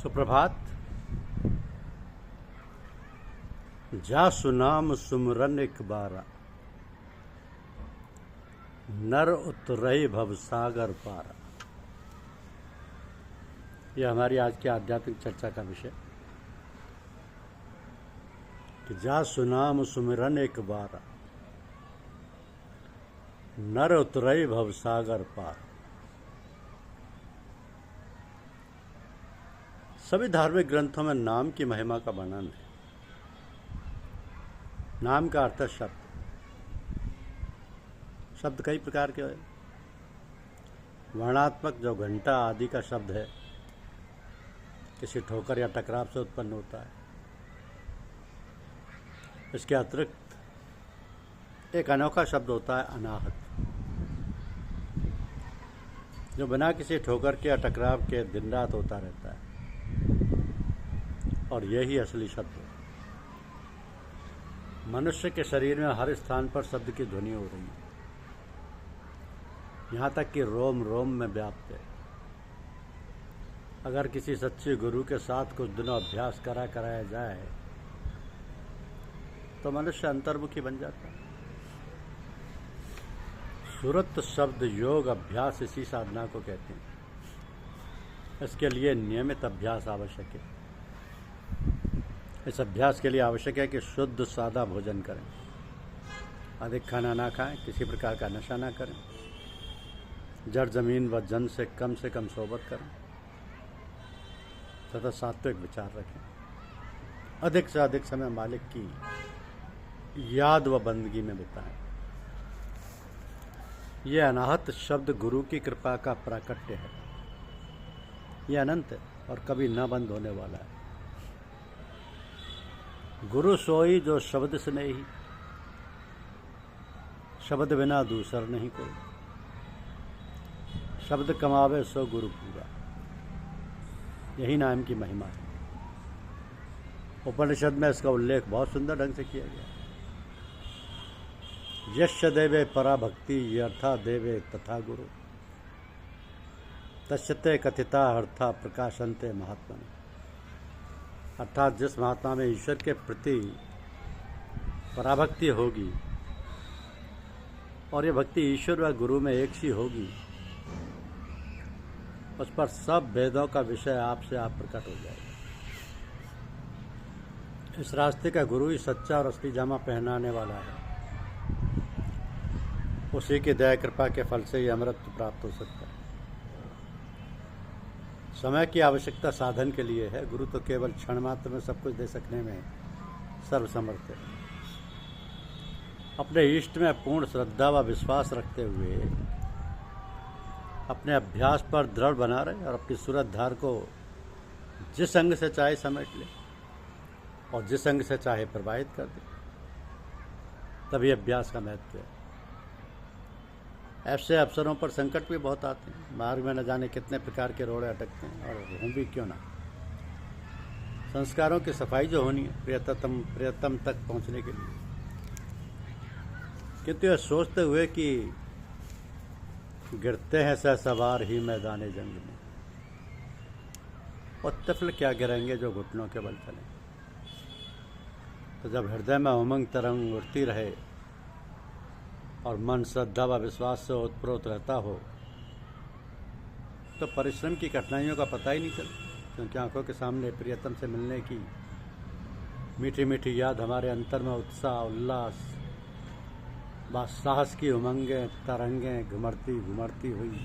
सुप्रभात। जा सुनाम सुमरन एक बारा, नर उतरई भवसागर पारा। यह हमारी आज की आध्यात्मिक चर्चा का विषय कि जा सुनाम सुमिरन एक बारा, नर उतरई भवसागर पारा। सभी धार्मिक ग्रंथों में नाम की महिमा का वर्णन है। नाम का अर्थ है शब्द। शब्द कई प्रकार के हैं। वर्णात्मक जो घंटा आदि का शब्द है, किसी ठोकर या टकराव से उत्पन्न होता है। इसके अतिरिक्त एक अनोखा शब्द होता है अनाहत, जो बिना किसी ठोकर के या टकराव के दिन रात होता रहता है, और यही असली शब्द है। मनुष्य के शरीर में हर स्थान पर शब्द की ध्वनि हो रही है, यहाँ तक कि रोम रोम में व्याप्त है। अगर किसी सच्चे गुरु के साथ कुछ दिनों अभ्यास कराया जाए तो मनुष्य अंतर्मुखी बन जाता है। सुरत शब्द योग अभ्यास इसी साधना को कहते हैं। इसके लिए नियमित अभ्यास आवश्यक है। इस अभ्यास के लिए आवश्यक है कि शुद्ध सादा भोजन करें, अधिक खाना ना खाएं, किसी प्रकार का नशा ना करें, जड़ जमीन व जन से कम सोबत करें तथा सात्विक विचार रखें। अधिक से अधिक समय मालिक की याद व बंदगी में बिताएं। यह अनाहत शब्द गुरु की कृपा का प्राकट्य है। यह अनंत है और कभी न बंद होने वाला है। गुरु सोई जो शब्द से नहीं, शब्द बिना दूसर नहीं कोई। शब्द कमावे सो गुरु पूरा, यही नाम की महिमा है। उपनिषद में इसका उल्लेख बहुत सुंदर ढंग से किया गया। यश देवे परा भक्ति यर्था देवे तथा गुरु, तस्यते कथिता अर्था प्रकाशनते महात्मा। अर्थात जिस महात्मा में ईश्वर के प्रति पराभक्ति होगी और ये भक्ति ईश्वर व गुरु में एक सी होगी, उस पर सब भेदों का विषय आपसे आप प्रकट हो जाएगा। इस रास्ते का गुरु ही सच्चा और असली जामा पहनाने वाला है। उसी की दया कृपा के फल से ही अमृत प्राप्त हो सकता है। समय की आवश्यकता साधन के लिए है। गुरु तो केवल क्षण मात्र में सब कुछ दे सकने में सर्वसमर्थ है। अपने इष्ट में पूर्ण श्रद्धा व विश्वास रखते हुए अपने अभ्यास पर दृढ़ बना रहे और अपनी सूरत धार को जिस अंग से चाहे समेट ले और जिस अंग से चाहे प्रवाहित कर दे, तभी अभ्यास का महत्व है। ऐसे अवसरों पर संकट भी बहुत आते हैं। मार्ग में न जाने कितने प्रकार के रोड़े अटकते हैं, और हों भी क्यों ना। संस्कारों की सफाई जो होनी है प्रियतम तक पहुंचने के लिए, किंतु यह सोचते हुए कि गिरते हैं सहसवार ही मैदान जंग में, और तिफल क्या गिरेंगे जो घुटनों के बल चले। तो जब हृदय में उमंग तरंग उठती रहे और मन श्रद्धा व विश्वास से ओतप्रोत रहता हो, तो परिश्रम की कठिनाइयों का पता ही नहीं चलता, क्योंकि आंखों के सामने प्रियतम से मिलने की मीठी मीठी याद हमारे अंतर में उत्साह उल्लास व साहस की उमंगें तरंगें घुमड़ती हुई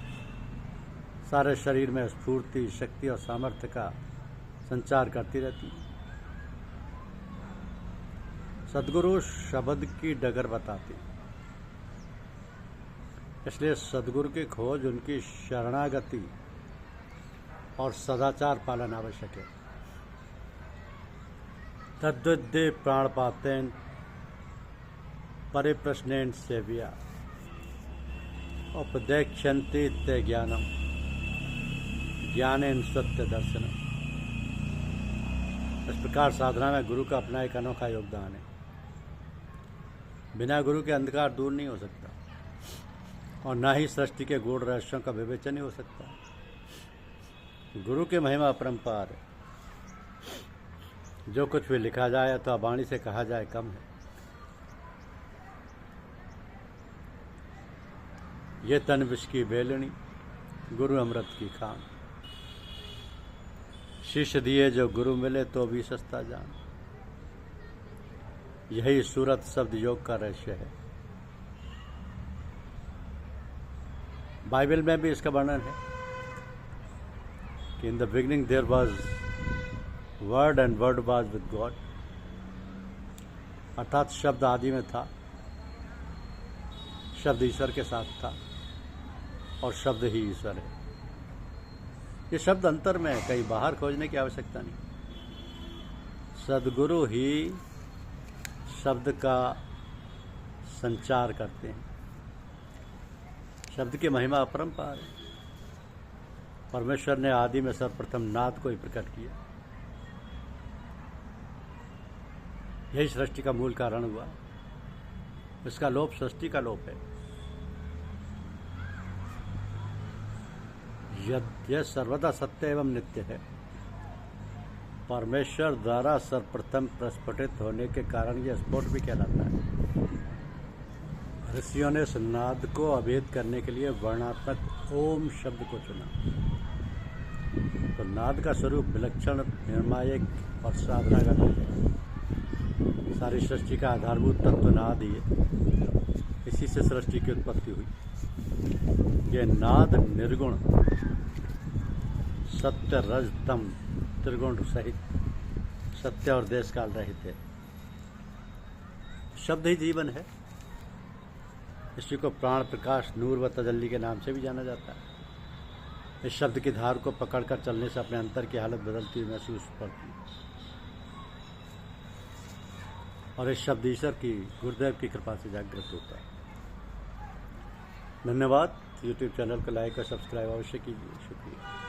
सारे शरीर में स्फूर्ति शक्ति और सामर्थ्य का संचार करती रहती। सद्गुरु शब्द की डगर बताते, इसलिए सद्गुरु की खोज, उनकी शरणागति और सदाचार पालन आवश्यक है। तद्विद्ये प्राण पातेन परिप्रश्नेन सेव्या उपदेक्षन्ति ते ज्ञानम ज्ञानेन सत्य दर्शनम। इस प्रकार साधना में गुरु का अपना एक अनोखा योगदान है। बिना गुरु के अंधकार दूर नहीं हो सकता, और न ही सृष्टि के गूढ़ रहस्यों का विवेचन ही हो सकता है। गुरु की महिमा अपरंपार है। जो कुछ भी लिखा जाए तो वाणी से कहा जाए कम है। ये तन विष की बेलनी, गुरु अमृत की खान। शिष्य दिए जो गुरु मिले तो भी सस्ता जान। यही सूरत शब्द योग का रहस्य है। बाइबल में भी इसका वर्णन है कि in the beginning there was word and word was with God, अर्थात शब्द आदि में था, शब्द ईश्वर के साथ था और शब्द ही ईश्वर है। ये शब्द अंतर में है, कहीं बाहर खोजने की आवश्यकता नहीं। सद्गुरु ही शब्द का संचार करते हैं। शब्द की महिमा अपरंपार है। परमेश्वर ने आदि में सर्वप्रथम नाद को ही प्रकट किया। यही सृष्टि का मूल कारण हुआ। इसका लोप सृष्टि का लोप है। यह सर्वदा सत्य एवं नित्य है। परमेश्वर द्वारा सर्वप्रथम प्रस्फुटित होने के कारण यह स्फोट भी कहलाता है। ऋषियों ने इस नाद को अभेद करने के लिए वर्णात्मक ओम शब्द को चुना। तो नाद का स्वरूप विलक्षण, निर्णायक और साधना का है। सारी सृष्टि का आधारभूत तत्व नाद ही है। इसी से सृष्टि की उत्पत्ति हुई। यह नाद निर्गुण, सत्य, रज, तम, त्रिगुण सहित सत्य और देश काल रहित है। शब्द ही जीवन है। इसी को प्राण, प्रकाश, नूर व तजल्ली के नाम से भी जाना जाता है। इस शब्द की धार को पकड़कर चलने से अपने अंतर की हालत बदलती हुई महसूस पड़ती है। और इस शब्द ईश्वर की, गुरुदेव की कृपा से जागृत होता है। धन्यवाद। यूट्यूब चैनल को लाइक और सब्सक्राइब अवश्य कीजिए। शुक्रिया।